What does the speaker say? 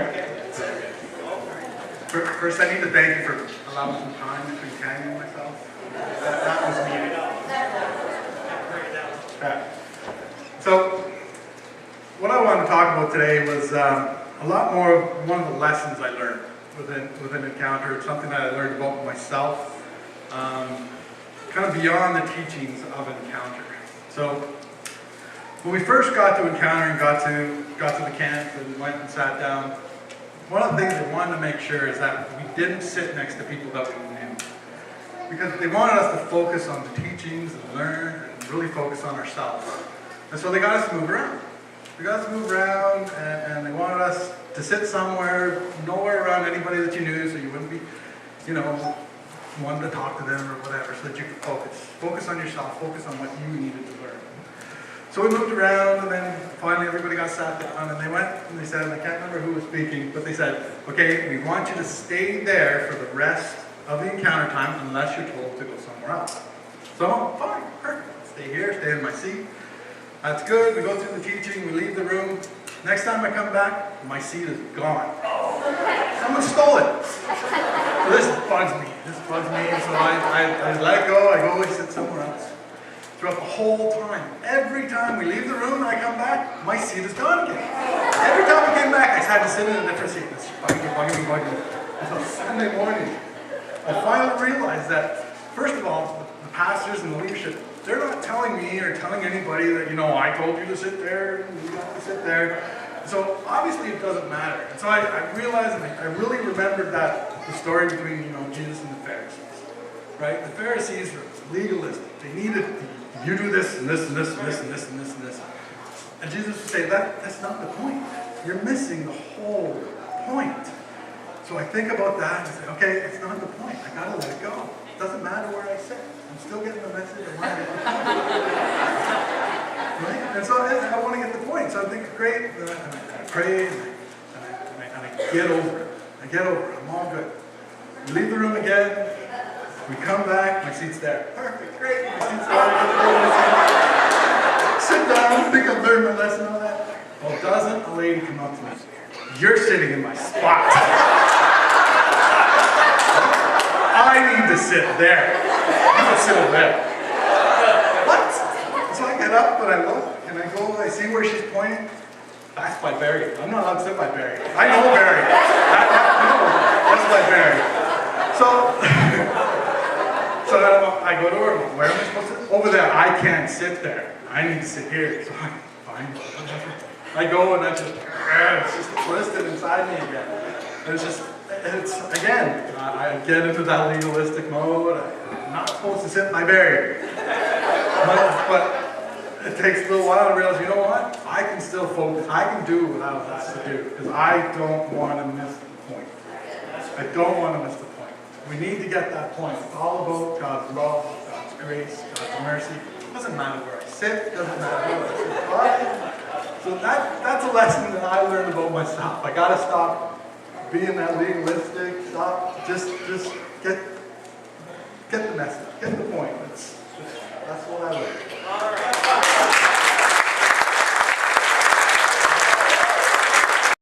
First, I need to thank you for allowing some time between Candy and myself. That was needed. Yeah. So, what I wanted to talk about today was a lot more of one of the lessons I learned within Encounter. It's something that I learned about myself, kind of beyond the teachings of Encounter. So, when we first got to Encounter and got to the camp and went and sat down, one of the things they wanted to make sure is that we didn't sit next to people that we knew. Because they wanted us to focus on the teachings and learn and really focus on ourselves. And so they got us to move around. They got us to move around and they wanted us to sit somewhere, nowhere around anybody that you knew, so you wouldn't be, wanting to talk to them or whatever, so that you could focus. Focus on yourself, focus on what you needed to learn. So we moved around, and then finally everybody got sat down, and they went, and they said, and I can't remember who was speaking, but they said, okay, we want you to stay there for the rest of the encounter time unless you're told to go somewhere else. So, fine, perfect. Stay here, stay in my seat. That's good. We go through the teaching, we leave the room. Next time I come back, my seat is gone. Someone stole it. So this bugs me. So I let it go, I go and sit somewhere else. Throughout the whole time. Every time we leave the room and I come back, my seat is gone again. Every time I came back, I had to sit in a different seat. This bugging me. Until Sunday morning, I finally realized that, first of all, the pastors and the leadership, they're not telling me or telling anybody that, I told you to sit there, and you got to sit there. So obviously it doesn't matter. And so I realized, and I really remembered the story between, Jesus and the Pharisees. Right? The Pharisees were legalistic. They needed you do this and this and this and this and this and this and this. And Jesus would say, that's not the point. You're missing the whole point. So I think about that and I say, okay, it's not the point. I gotta let it go. It doesn't matter where I sit. I'm still getting the message of where I right? And so I want to get the point. So I think, great. And I pray and I get over it. I'm all good. We leave the room again. We come back, my seat's there. Perfect, great, my seat's there. Sit down, think I've learned my lesson on that. Well, doesn't a lady come up to me? You're sitting in my spot. I need to sit there. You can sit over there. What? So I get up and I look and I go, I see where she's pointing. That's by Barry. I'm not allowed to sit by Barry. I know Barry. That's by Barry. So I go to her, where am I supposed to sit? Over there, I can't sit there. I need to sit here. So fine. I go and it's just twisted inside me again. And again, I get into that legalistic mode. I'm not supposed to sit by Barry. But it takes a little while to realize, you know what? I can still focus. I can do what I was asked to do because I don't want to miss the point. I don't want to miss the point. We need to get that point. It's all about God's love, God's grace, God's mercy. It doesn't matter where I sit. It doesn't matter where I sit. So that's a lesson that I learned about myself. I got to stop being that legalistic. Stop. Just get the message.